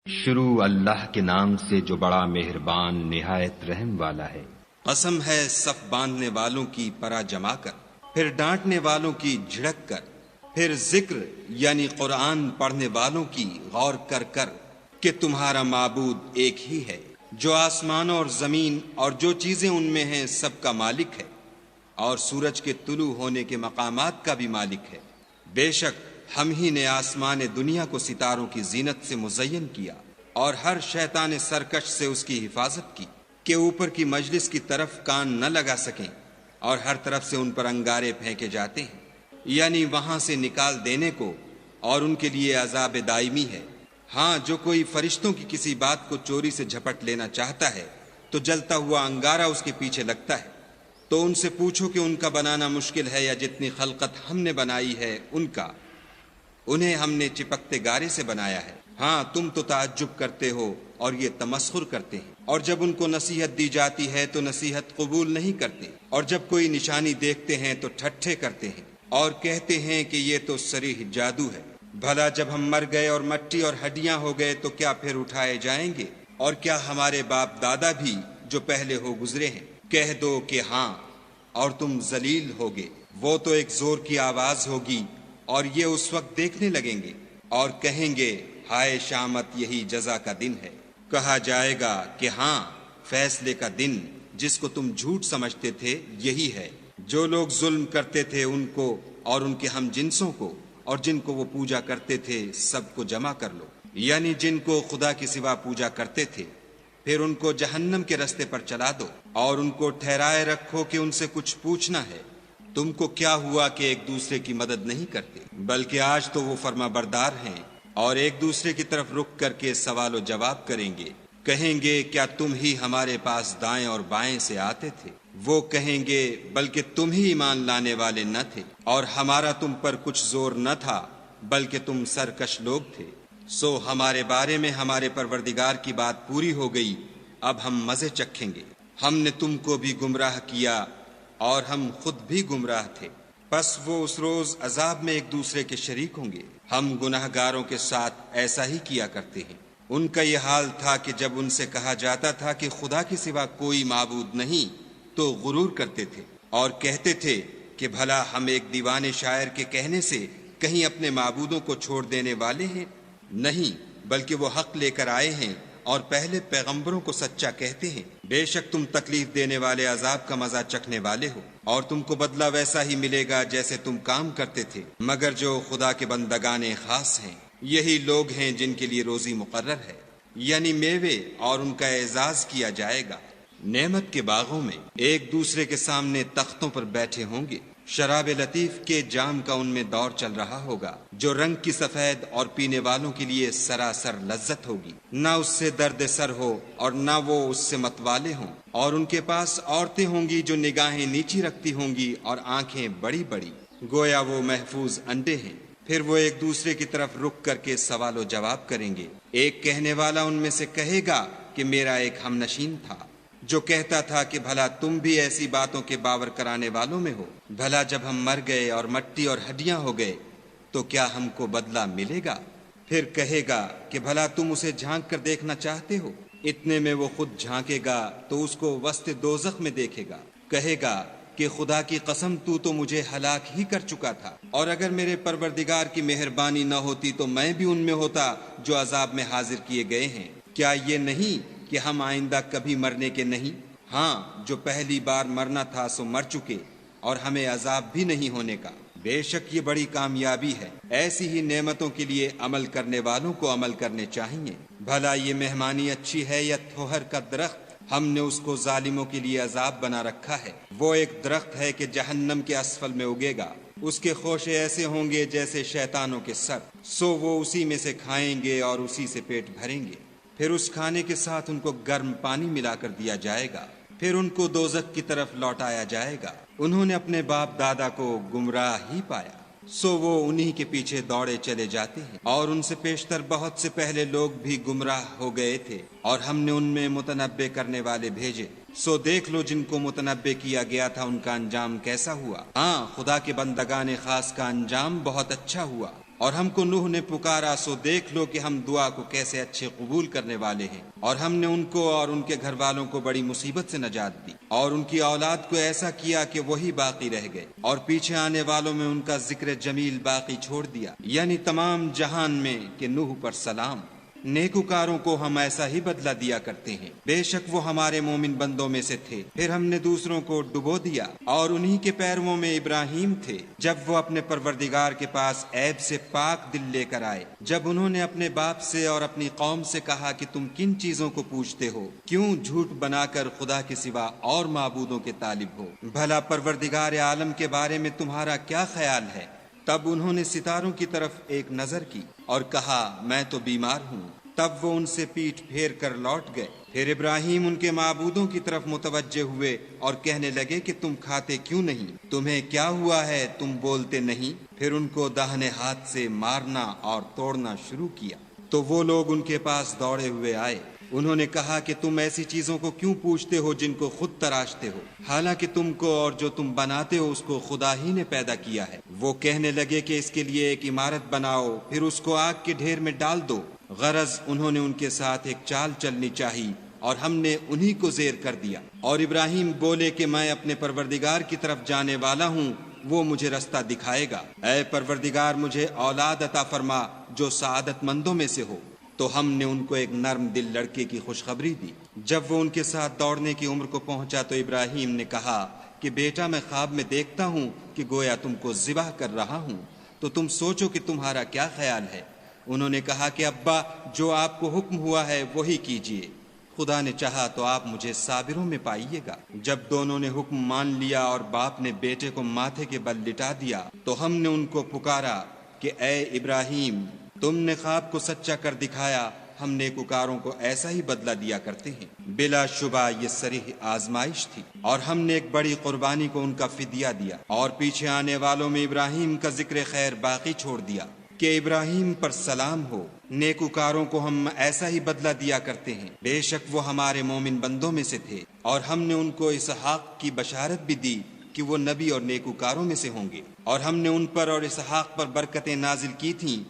شروع اللہ کے نام سے جو بڑا مہربان نہایت رحم والا ہے۔ قسم ہے صف باندھنے والوں کی پرا جما کر، پھر ڈانٹنے والوں کی جھڑک کر، پھر ذکر یعنی قرآن پڑھنے والوں کی غور کر کر کہ تمہارا معبود ایک ہی ہے جو آسمانوں اور زمین اور جو چیزیں ان میں ہیں سب کا مالک ہے، اور سورج کے طلوع ہونے کے مقامات کا بھی مالک ہے۔ بے شک ہم ہی نے آسمان دنیا کو ستاروں کی زینت سے مزین کیا اور ہر شیطان سرکش سے اس کی حفاظت کی کہ اوپر کی مجلس کی طرف کان نہ لگا سکیں، اور ہر طرف سے ان پر انگارے پھینکے جاتے ہیں، یعنی وہاں سے نکال دینے کو، اور ان کے لیے عذاب دائمی ہے۔ ہاں، جو کوئی فرشتوں کی کسی بات کو چوری سے جھپٹ لینا چاہتا ہے تو جلتا ہوا انگارہ اس کے پیچھے لگتا ہے۔ تو ان سے پوچھو کہ ان کا بنانا مشکل ہے یا جتنی خلقت ہم نے بنائی ہے ان کا، انہیں ہم نے چپکتے گارے سے بنایا ہے۔ ہاں، تم تو تعجب کرتے ہو اور یہ تمسخر کرتے ہیں، اور جب ان کو نصیحت دی جاتی ہے تو نصیحت قبول نہیں کرتے، اور جب کوئی نشانی دیکھتے ہیں تو ٹھٹھے کرتے ہیں اور کہتے ہیں کہ یہ تو صریح جادو ہے۔ بھلا جب ہم مر گئے اور مٹی اور ہڈیاں ہو گئے تو کیا پھر اٹھائے جائیں گے؟ اور کیا ہمارے باپ دادا بھی جو پہلے ہو گزرے ہیں؟ کہہ دو کہ ہاں، اور تم ذلیل ہوگے۔ وہ تو ایک زور کی آواز ہوگی اور یہ اس وقت دیکھنے لگیں گے اور کہیں گے ہائے شامت، یہی جزا کا دن ہے۔ کہا جائے گا کہ ہاں، فیصلے کا دن جس کو تم جھوٹ سمجھتے تھے یہی ہے۔ جو لوگ ظلم کرتے تھے ان کو اور ان کے ہم جنسوں کو اور جن کو وہ پوجا کرتے تھے سب کو جمع کر لو، یعنی جن کو خدا کے سوا پوجا کرتے تھے، پھر ان کو جہنم کے رستے پر چلا دو، اور ان کو ٹھہرائے رکھو کہ ان سے کچھ پوچھنا ہے۔ تم کو کیا ہوا کہ ایک دوسرے کی مدد نہیں کرتے؟ بلکہ آج تو وہ فرما بردار ہیں اور ایک دوسرے کی طرف رک کر کے سوال و جواب کریں گے۔ کہیں گے کیا تم ہی ہمارے پاس دائیں اور بائیں سے آتے تھے؟ وہ کہیں گے بلکہ تم ہی ایمان لانے والے نہ تھے، اور ہمارا تم پر کچھ زور نہ تھا بلکہ تم سرکش لوگ تھے۔ سو ہمارے بارے میں ہمارے پروردگار کی بات پوری ہو گئی، اب ہم مزے چکھیں گے۔ ہم نے تم کو بھی گمراہ کیا اور ہم خود بھی گمراہ تھے، پس وہ اس روز عذاب میں ایک دوسرے کے شریک ہوں گے۔ ہم گناہ گاروں کے ساتھ ایسا ہی کیا کرتے ہیں۔ ان کا یہ حال تھا کہ جب ان سے کہا جاتا تھا کہ خدا کے سوا کوئی معبود نہیں تو غرور کرتے تھے اور کہتے تھے کہ بھلا ہم ایک دیوانے شاعر کے کہنے سے کہیں اپنے معبودوں کو چھوڑ دینے والے ہیں؟ نہیں، بلکہ وہ حق لے کر آئے ہیں اور پہلے پیغمبروں کو سچا کہتے ہیں۔ بے شک تم تکلیف دینے والے عذاب کا مزہ چکھنے والے ہو، اور تم کو بدلہ ویسا ہی ملے گا جیسے تم کام کرتے تھے، مگر جو خدا کے بندگان خاص ہیں یہی لوگ ہیں جن کے لیے روزی مقرر ہے، یعنی میوے، اور ان کا اعزاز کیا جائے گا۔ نعمت کے باغوں میں ایک دوسرے کے سامنے تختوں پر بیٹھے ہوں گے، شراب لطیف کے جام کا ان میں دور چل رہا ہوگا جو رنگ کی سفید اور پینے والوں کے لیے سراسر لذت ہوگی، نہ اس سے درد سر ہو اور نہ وہ اس سے متوالے ہوں، اور ان کے پاس عورتیں ہوں گی جو نگاہیں نیچی رکھتی ہوں گی اور آنکھیں بڑی بڑی، گویا وہ محفوظ انڈے ہیں۔ پھر وہ ایک دوسرے کی طرف رک کر کے سوال و جواب کریں گے۔ ایک کہنے والا ان میں سے کہے گا کہ میرا ایک ہم نشین تھا جو کہتا تھا کہ بھلا تم بھی ایسی باتوں کے باور کرانے والوں میں ہو؟ بھلا جب ہم مر گئے اور مٹی اور ہڈیاں ہو گئے تو کیا ہم کو بدلہ ملے گا؟ پھر کہے گا کہ بھلا تم اسے جھانک کر دیکھنا چاہتے ہو؟ اتنے میں وہ خود جھانکے گا تو اس کو وسط دوزخ میں دیکھے گا، کہے گا کہ خدا کی قسم تو مجھے ہلاک ہی کر چکا تھا، اور اگر میرے پروردگار کی مہربانی نہ ہوتی تو میں بھی ان میں ہوتا جو عذاب میں حاضر کیے گئے ہیں۔ کیا یہ نہیں کہ ہم آئندہ کبھی مرنے کے نہیں؟ ہاں، جو پہلی بار مرنا تھا سو مر چکے، اور ہمیں عذاب بھی نہیں ہونے کا۔ بے شک یہ بڑی کامیابی ہے۔ ایسی ہی نعمتوں کے لیے عمل کرنے والوں کو عمل کرنے چاہیے۔ بھلا یہ مہمانی اچھی ہے یا تھوہر کا درخت؟ ہم نے اس کو ظالموں کے لیے عذاب بنا رکھا ہے۔ وہ ایک درخت ہے کہ جہنم کے اسفل میں اگے گا، اس کے خوشے ایسے ہوں گے جیسے شیطانوں کے سر، سو وہ اسی میں سے کھائیں گے اور اسی سے پیٹ بھریں گے۔ پھر اس کھانے کے ساتھ ان کو گرم پانی ملا کر دیا جائے گا، پھر ان کو دوزخ کی طرف لوٹایا جائے گا۔ انہوں نے اپنے باپ دادا کو گمراہ ہی پایا، سو وہ انہی کے پیچھے دوڑے چلے جاتے ہیں، اور ان سے پیشتر بہت سے پہلے لوگ بھی گمراہ ہو گئے تھے، اور ہم نے ان میں متنبع کرنے والے بھیجے، سو دیکھ لو جن کو متنبع کیا گیا تھا ان کا انجام کیسا ہوا۔ ہاں، خدا کے بندگان خاص کا انجام بہت اچھا ہوا، اور ہم کو نوح نے پکارا سو دیکھ لو کہ ہم دعا کو کیسے اچھے قبول کرنے والے ہیں، اور ہم نے ان کو اور ان کے گھر والوں کو بڑی مصیبت سے نجات دی، اور ان کی اولاد کو ایسا کیا کہ وہی باقی رہ گئے، اور پیچھے آنے والوں میں ان کا ذکر جمیل باقی چھوڑ دیا، یعنی تمام جہان میں کہ نوح پر سلام۔ نیکوکاروں کو ہم ایسا ہی بدلہ دیا کرتے ہیں، بے شک وہ ہمارے مومن بندوں میں سے تھے۔ پھر ہم نے دوسروں کو ڈبو دیا، اور انہی کے پیرووں میں ابراہیم تھے جب وہ اپنے پروردگار کے پاس عیب سے پاک دل لے کر آئے، جب انہوں نے اپنے باپ سے اور اپنی قوم سے کہا کہ تم کن چیزوں کو پوچھتے ہو، کیوں جھوٹ بنا کر خدا کے سوا اور معبودوں کے طالب ہو، بھلا پروردگار عالم کے بارے میں تمہارا کیا خیال ہے؟ تب انہوں نے ستاروں کی طرف ایک نظر کی اور کہا میں تو بیمار ہوں، تب وہ ان سے پیٹھ پھیر کر لوٹ گئے۔ پھر ابراہیم ان کے معبودوں کی طرف متوجہ ہوئے اور کہنے لگے کہ تم کھاتے کیوں نہیں؟ تمہیں کیا ہوا ہے؟ تم بولتے نہیں؟ پھر ان کو داہنے ہاتھ سے مارنا اور توڑنا شروع کیا، تو وہ لوگ ان کے پاس دوڑے ہوئے آئے۔ انہوں نے کہا کہ تم ایسی چیزوں کو کیوں پوچھتے ہو جن کو خود تراشتے ہو، حالانکہ تم کو اور جو تم بناتے ہو اس کو خدا ہی نے پیدا کیا ہے۔ وہ کہنے لگے کہ اس کے لیے ایک عمارت بناؤ، پھر اس کو آگ کے ڈھیر میں ڈال دو۔ غرض انہوں نے ان کے ساتھ ایک چال چلنی چاہی اور ہم نے انہی کو زیر کر دیا۔ اور ابراہیم بولے کہ میں اپنے پروردگار کی طرف جانے والا ہوں، وہ مجھے رستہ دکھائے گا۔ اے پروردگار مجھے اولاد عطا فرما جو سعادت مندوں میں سے ہو۔ تو ہم نے ان کو ایک نرم دل لڑکے کی خوشخبری دی۔ جب وہ ان کے ساتھ دوڑنے کی عمر کو پہنچا تو ابراہیم نے کہا کہ بیٹا میں خواب میں دیکھتا ہوں کہ گویا تم کو ذبح کر رہا ہوں، تو تم سوچو کہ تمہارا کیا خیال ہے؟ انہوں نے کہا کہ ابا جو آپ کو حکم ہوا ہے وہی کیجیے، خدا نے چاہا تو آپ مجھے صابروں میں پائیے گا۔ جب دونوں نے حکم مان لیا اور باپ نے بیٹے کو ماتھے کے بل لٹا دیا تو ہم نے ان کو پکارا کہ اے ابراہیم تم نے خواب کو سچا کر دکھایا، ہم نیکوکاروں کو ایسا ہی بدلہ دیا کرتے ہیں۔ بلا شبہ یہ صریح آزمائش تھی، اور ہم نے ایک بڑی قربانی کو ان کا فدیہ دیا، اور پیچھے آنے والوں میں ابراہیم کا ذکر خیر باقی چھوڑ دیا کہ ابراہیم پر سلام ہو۔ نیکوکاروں کو ہم ایسا ہی بدلہ دیا کرتے ہیں، بے شک وہ ہمارے مومن بندوں میں سے تھے، اور ہم نے ان کو اسحاق کی بشارت بھی دی کہ وہ نبی اور نیکوکاروں میں سے ہوں گے، اور ہم نے ان پر اور اسحاق پر برکتیں نازل کی تھیں،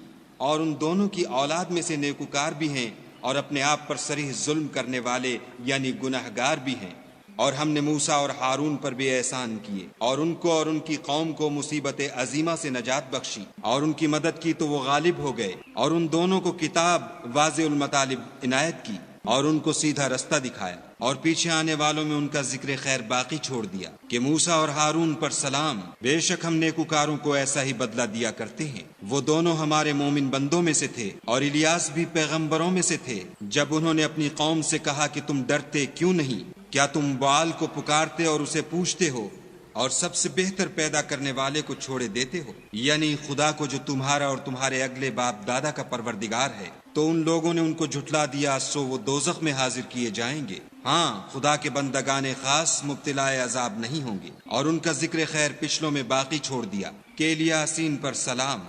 اور ان دونوں کی اولاد میں سے نیکوکار بھی ہیں اور اپنے آپ پر صریح ظلم کرنے والے یعنی گناہگار بھی ہیں۔ اور ہم نے موسیٰ اور ہارون پر بھی احسان کیے، اور ان کو اور ان کی قوم کو مصیبت عظیمہ سے نجات بخشی، اور ان کی مدد کی تو وہ غالب ہو گئے، اور ان دونوں کو کتاب واضح المطالب عنایت کی، اور ان کو سیدھا رستہ دکھایا، اور پیچھے آنے والوں میں ان کا ذکر خیر باقی چھوڑ دیا کہ موسیٰ اور ہارون پر سلام، بے شک ہم نیکوکاروں کو ایسا ہی بدلہ دیا کرتے ہیں۔ وہ دونوں ہمارے مومن بندوں میں سے تھے، اور الیاس بھی پیغمبروں میں سے تھے۔ جب انہوں نے اپنی قوم سے کہا کہ تم ڈرتے کیوں نہیں؟ کیا تم بعال کو پکارتے اور اسے پوچھتے ہو، اور سب سے بہتر پیدا کرنے والے کو چھوڑے دیتے ہو، یعنی خدا کو جو تمہارا اور تمہارے اگلے باپ دادا کا پروردگار ہے؟ تو ان لوگوں نے ان کو جھٹلا دیا، سو وہ دوزخ میں حاضر کیے جائیں گے۔ ہاں خدا کے بندگان خاص مبتلا عذاب نہیں ہوں گے۔ اور ان کا ذکر خیر پچھلوں میں باقی چھوڑ دیا کہ الیاسین پر سلام،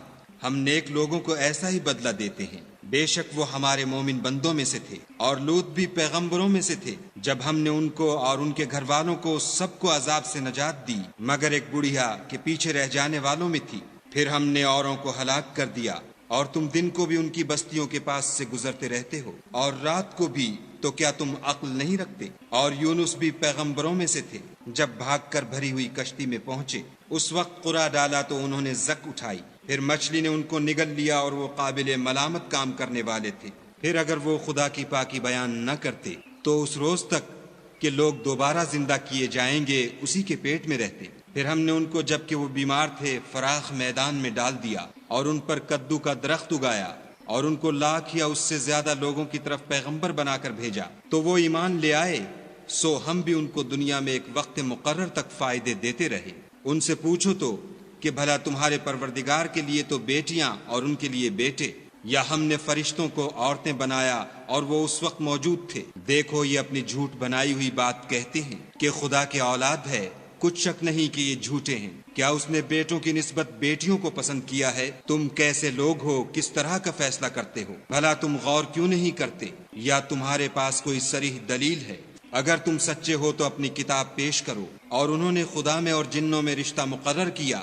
ہم نیک لوگوں کو ایسا ہی بدلہ دیتے ہیں، بے شک وہ ہمارے مومن بندوں میں سے تھے۔ اور لوط بھی پیغمبروں میں سے تھے، جب ہم نے ان کو اور ان کے گھر والوں کو سب کو عذاب سے نجات دی مگر ایک بڑھیا کہ پیچھے رہ جانے والوں میں تھی۔ پھر ہم نے اوروں کو ہلاک کر دیا، اور تم دن کو بھی ان کی بستیوں کے پاس سے گزرتے رہتے ہو، اور رات کو بھی، تو کیا تم عقل نہیں رکھتے؟ اور یونس بھی پیغمبروں میں سے تھے، جب بھاگ کر بھری ہوئی کشتی میں پہنچے اس وقت قرا ڈالا تو انہوں نے زک اٹھائی، پھر مچھلی نے ان کو نگل لیا، اور وہ قابل ملامت کام کرنے والے تھے۔ پھر اگر وہ خدا کی پاکی بیان نہ کرتے تو اس روز تک کہ لوگ دوبارہ زندہ کیے جائیں گے اسی کے پیٹ میں رہتے۔ پھر ہم نے ان کو جبکہ وہ بیمار تھے فراخ میدان میں ڈال دیا، اور ان پر کدو کا درخت اگایا، اور ان کو 1,00,000 یا اس سے زیادہ لوگوں کی طرف پیغمبر بنا کر بھیجا، تو وہ ایمان لے آئے، سو ہم بھی ان کو دنیا میں ایک وقت مقرر تک فائدے دیتے رہے۔ ان سے پوچھو تو کہ بھلا تمہارے پروردگار کے لیے تو بیٹیاں اور ان کے لیے بیٹے، یا ہم نے فرشتوں کو عورتیں بنایا اور وہ اس وقت موجود تھے؟ دیکھو یہ اپنی جھوٹ بنائی ہوئی بات کہتے ہیں کہ خدا کے اولاد ہے، کچھ شک نہیں کہ یہ جھوٹے ہیں۔ کیا اس نے بیٹوں کی نسبت بیٹیوں کو پسند کیا ہے؟ تم کیسے لوگ ہو، کس طرح کا فیصلہ کرتے ہو؟ بھلا تم غور کیوں نہیں کرتے؟ یا تمہارے پاس کوئی صریح دلیل ہے؟ اگر تم سچے ہو تو اپنی کتاب پیش کرو۔ اور انہوں نے خدا میں اور جنوں میں رشتہ مقرر کیا،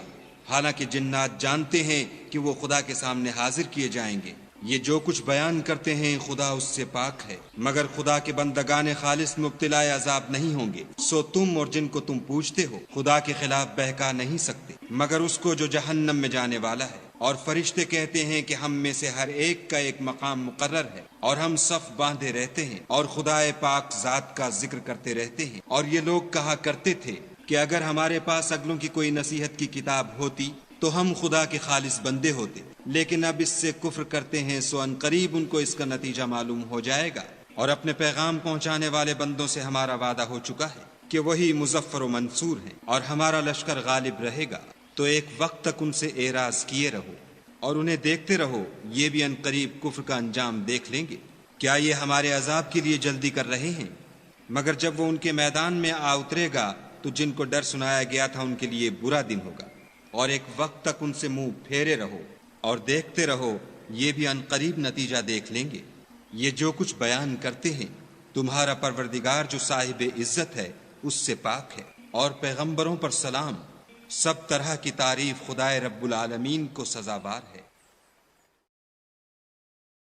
حالانکہ جنات جانتے ہیں کہ وہ خدا کے سامنے حاضر کیے جائیں گے۔ یہ جو کچھ بیان کرتے ہیں خدا اس سے پاک ہے، مگر خدا کے بندگان خالص مبتلا عذاب نہیں ہوں گے۔ سو تم اور جن کو تم پوجتے ہو خدا کے خلاف بہکا نہیں سکتے مگر اس کو جو جہنم میں جانے والا ہے۔ اور فرشتے کہتے ہیں کہ ہم میں سے ہر ایک کا ایک مقام مقرر ہے، اور ہم صف باندھے رہتے ہیں اور خدا پاک ذات کا ذکر کرتے رہتے ہیں۔ اور یہ لوگ کہا کرتے تھے کہ اگر ہمارے پاس اگلوں کی کوئی نصیحت کی کتاب ہوتی تو ہم خدا کے خالص بندے ہوتے، لیکن اب اس سے کفر کرتے ہیں، سو ان قریب ان کو اس کا نتیجہ معلوم ہو جائے گا۔ اور اپنے پیغام پہنچانے والے بندوں سے ہمارا وعدہ ہو چکا ہے کہ وہی مظفر و منصور ہیں، اور ہمارا لشکر غالب رہے گا۔ تو ایک وقت تک ان سے اعراض کیے رہو اور انہیں دیکھتے رہو، یہ بھی ان قریب کفر کا انجام دیکھ لیں گے۔ کیا یہ ہمارے عذاب کے لیے جلدی کر رہے ہیں؟ مگر جب وہ ان کے میدان میں آ اترے گا تو جن کو ڈر سنایا گیا تھا ان کے لیے برا دن ہوگا۔ اور ایک وقت تک ان سے منہ پھیرے رہو اور دیکھتے رہو، یہ بھی ان قریب نتیجہ دیکھ لیں گے۔ یہ جو کچھ بیان کرتے ہیں تمہارا پروردگار جو صاحب عزت ہے اس سے پاک ہے، اور پیغمبروں پر سلام۔ سب طرح کی تعریف خدائے رب العالمین کو سزاوار ہے۔